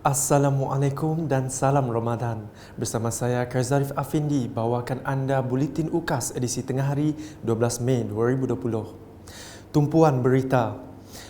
Assalamualaikum dan salam Ramadan. Bersama saya Karzarif Afindi bawakan anda Buletin UKAS edisi tengah hari 12 Mei 2020. Tumpuan berita.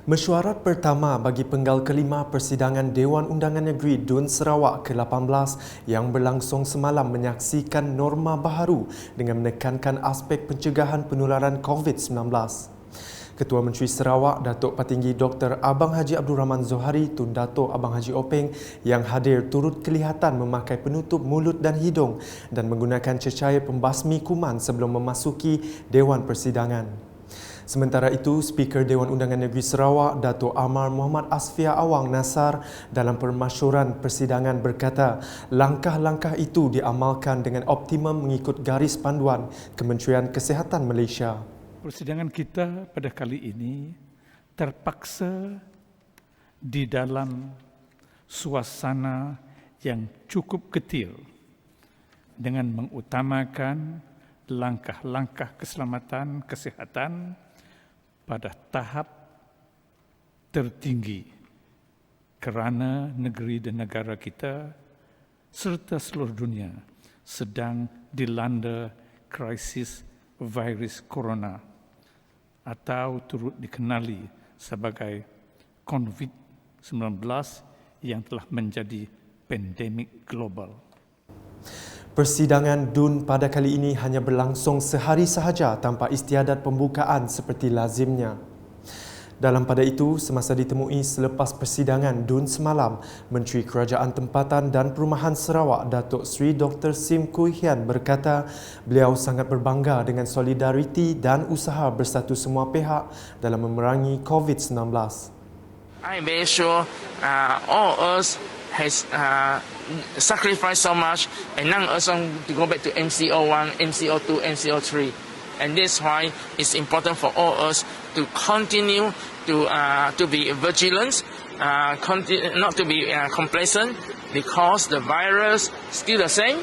Mesyuarat pertama bagi penggal kelima persidangan Dewan Undangan Negeri DUN Sarawak ke-18 yang berlangsung semalam menyaksikan norma baharu dengan menekankan aspek pencegahan penularan COVID-19. Ketua Menteri Sarawak, Datuk Patinggi Dr. Abang Haji Abdul Rahman Zohari Tun Datuk Abang Haji Openg yang hadir turut kelihatan memakai penutup mulut dan hidung dan menggunakan cecair pembasmi kuman sebelum memasuki Dewan Persidangan. Sementara itu, Speaker Dewan Undangan Negeri Sarawak, Datuk Amar Muhammad Asfia Awang Nasar dalam permasyuran persidangan berkata, langkah-langkah itu diamalkan dengan optimum mengikut garis panduan Kementerian Kesihatan Malaysia. Persidangan kita pada kali ini terpaksa di dalam suasana yang cukup ketil dengan mengutamakan langkah-langkah keselamatan kesihatan pada tahap tertinggi kerana negeri dan negara kita serta seluruh dunia sedang dilanda krisis virus corona atau turut dikenali sebagai COVID-19 yang telah menjadi pandemik global. Persidangan DUN pada kali ini hanya berlangsung sehari sahaja tanpa istiadat pembukaan seperti lazimnya. Dalam pada itu, semasa ditemui selepas persidangan DUN semalam, Menteri Kerajaan Tempatan dan Perumahan Sarawak Datuk Seri Dr. Sim Kui Hian berkata beliau sangat berbangga dengan solidariti dan usaha bersatu semua pihak dalam memerangi COVID-19. I'm very sure all of us has sacrificed so much and now also to go back to MCO1, MCO2, MCO3. And that's why it's important for all of us to continue to be vigilant, not to be complacent, because the virus still the same,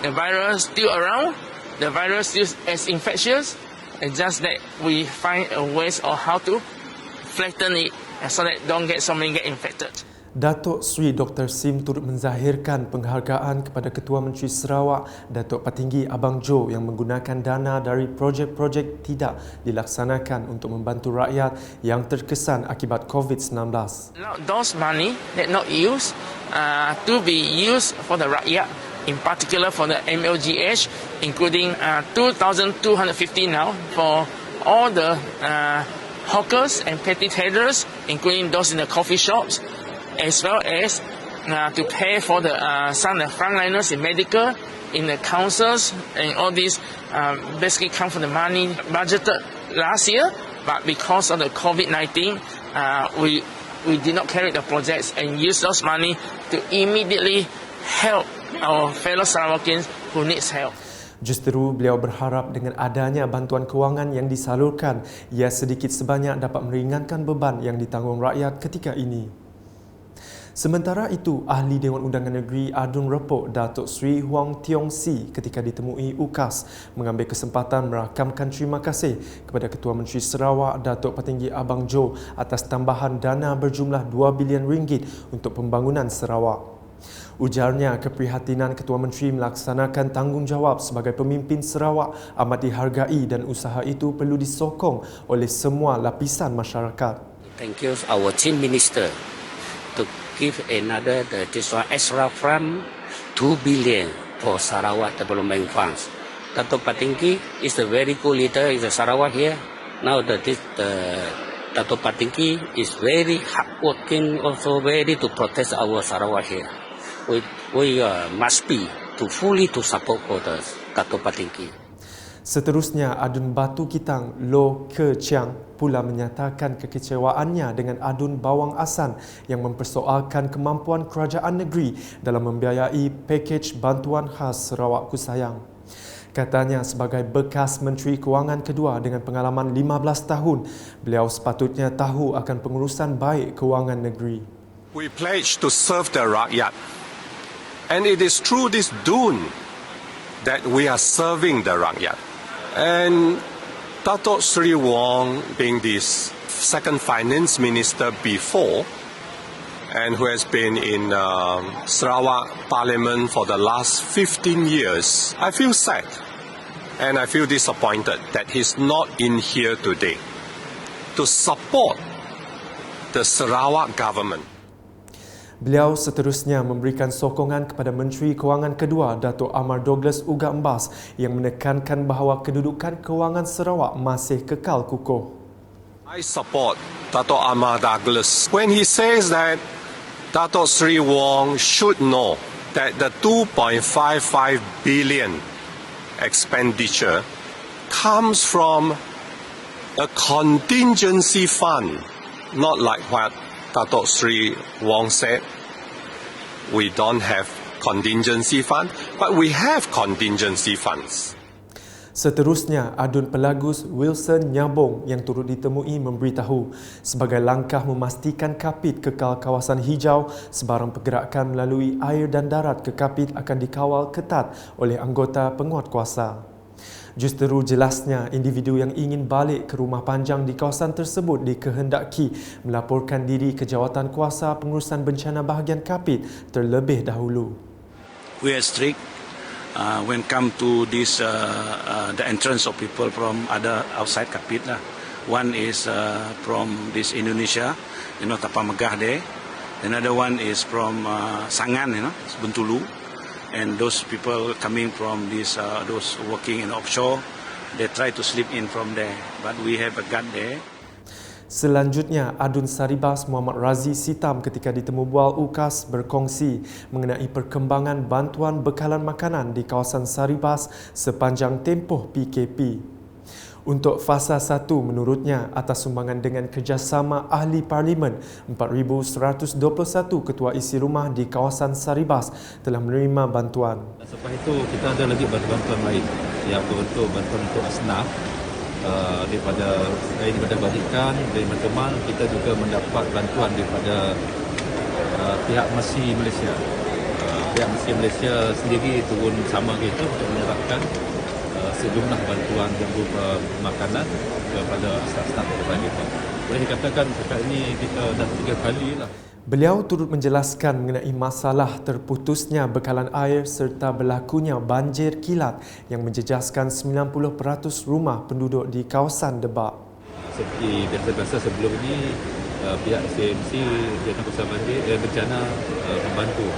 the virus still around, the virus still as infectious. It's just that we find a ways of how to flatten it so that don't get so many get infected. Datuk Seri Dr. Sim turut menzahirkan penghargaan kepada Ketua Menteri Sarawak, Datuk Patinggi Abang Jo yang menggunakan dana dari projek-projek tidak dilaksanakan untuk membantu rakyat yang terkesan akibat COVID-19. Those money that not used to be used for the rakyat, in particular for the MLGH, including 2,250 now for all the hawkers and petty traders, including those in the coffee shops, as well as to pay for the some of the frontliners in medical, in the councils, and all these basically come from the money budgeted last year, but because of the COVID-19, we did not carry the projects and use those money to immediately help our fellow Sarawakians who needs help. Justeru beliau berharap dengan adanya bantuan kewangan yang disalurkan, ia sedikit sebanyak dapat meringankan beban yang ditanggung rakyat ketika ini. Sementara itu, Ahli Dewan Undangan Negeri Adun Repok Datuk Seri Huang Tiong Si ketika ditemui UKAS mengambil kesempatan merakamkan terima kasih kepada Ketua Menteri Sarawak Datuk Patinggi Abang Jo atas tambahan dana berjumlah 2 bilion ringgit untuk pembangunan Sarawak. Ujarnya keprihatinan Ketua Menteri melaksanakan tanggungjawab sebagai pemimpin Sarawak amat dihargai dan usaha itu perlu disokong oleh semua lapisan masyarakat. Thank you our Chief Minister to give another this one extra fund 2 billion for Sarawak Development Funds. Datuk Patinggi is a very good leader in the Sarawak here. Now the Datuk Patinggi is very hardworking, also ready to protect our Sarawak here. We must be to fully to support for the Datuk Patinggi. Seterusnya, Adun Batu Kitang Lo Ke Chiang pula menyatakan kekecewaannya dengan Adun Bawang Asan yang mempersoalkan kemampuan kerajaan negeri dalam membiayai pakej bantuan khas Sarawak Kusayang. Katanya sebagai bekas Menteri Kewangan kedua dengan pengalaman 15 tahun, beliau sepatutnya tahu akan pengurusan baik kewangan negeri. We pledge to serve the rakyat. And it is through this DUN that we are serving the rakyat. And Datuk Seri Wong, being the second finance minister before, and who has been in Sarawak Parliament for the last 15 years, I feel sad and I feel disappointed that he's not in here today to support the Sarawak government. Beliau seterusnya memberikan sokongan kepada Menteri Kewangan kedua, Dato' Amar Douglas Uga Embas, yang menekankan bahawa kedudukan kewangan Sarawak masih kekal kukuh. I support Dato' Amar Douglas when he says that Dato' Sri Wong should know that the 2.55 billion expenditure comes from a contingency fund, not like what Dato' Sri Wong said. We don't have contingency fund, but we have contingency funds. Seterusnya, Adun Pelagus Wilson Nyabong yang turut ditemui memberitahu sebagai langkah memastikan Kapit kekal kawasan hijau, sebarang pergerakan melalui air dan darat ke Kapit akan dikawal ketat oleh anggota penguatkuasa. Justeru jelasnya, individu yang ingin balik ke rumah panjang di kawasan tersebut dikehendaki melaporkan diri ke Jawatan Kuasa Pengurusan Bencana Bahagian Kapit terlebih dahulu. We are strict when come to this the entrance of people from other outside Kapit lah. One is from this Indonesia, Tapamegah there. Another one is from Sangan, Bentulu. And those people coming from this those working in offshore, they try to slip in from there, but we have a guard there. Selanjutnya, Adun Saribas Muhammad Razi Sitam ketika ditemu bual UKAS berkongsi mengenai perkembangan bantuan bekalan makanan di kawasan Saribas sepanjang tempoh PKP. Untuk fasa 1, menurutnya, atas sumbangan dengan kerjasama Ahli Parlimen, 4,121 ketua isi rumah di kawasan Saribas telah menerima bantuan. Selepas itu, kita ada lagi bantuan lain yang berbentuk bantuan untuk asnaf daripada bajikan, dari teman-teman. Kita juga mendapat bantuan daripada pihak Mercy Malaysia. Pihak Mercy Malaysia sendiri turun sama kita untuk menyerahkan sejumlah bantuan yang berupa makanan kepada staf-staf daripada kita. Boleh dikatakan setakat ini kita dah 3 kali lah. Beliau turut menjelaskan mengenai masalah terputusnya bekalan air serta berlakunya banjir kilat yang menjejaskan 90% rumah penduduk di kawasan Debak. Seperti biasa-biasa sebelum ini, pihak SAMC Jawatan Kuasa Banjir bencana membantu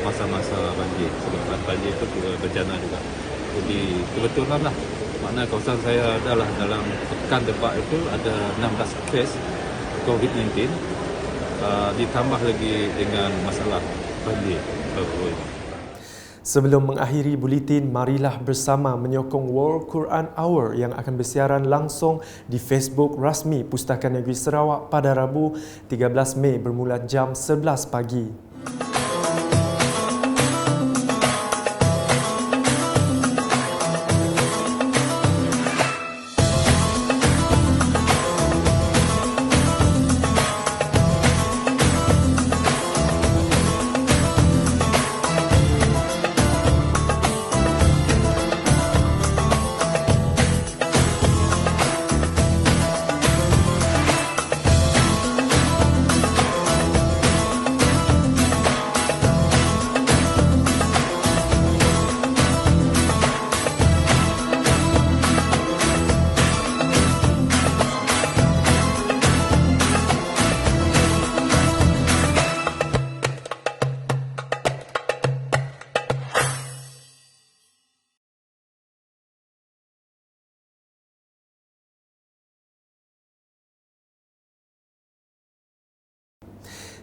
masa-masa banjir. Sebab banjir itu bencana juga. Jadi kebetulan lah, makna kawasan saya adalah dalam pekan Debak itu ada 16 kes COVID-19, ditambah lagi dengan masalah banjir. Sebelum mengakhiri buletin, marilah bersama menyokong World Quran Hour yang akan bersiaran langsung di Facebook rasmi Pustaka Negeri Sarawak pada Rabu 13 Mei bermula jam 11 pagi.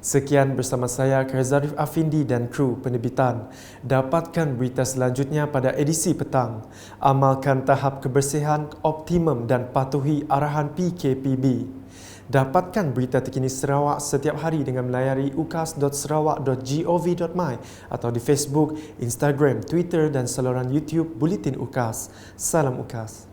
Sekian bersama saya, Karzarif Afindi dan kru penerbitan. Dapatkan berita selanjutnya pada edisi petang. Amalkan tahap kebersihan optimum dan patuhi arahan PKPB. Dapatkan berita terkini Sarawak setiap hari dengan melayari ukas.sarawak.gov.my atau di Facebook, Instagram, Twitter dan saluran YouTube Buletin UKAS. Salam UKAS.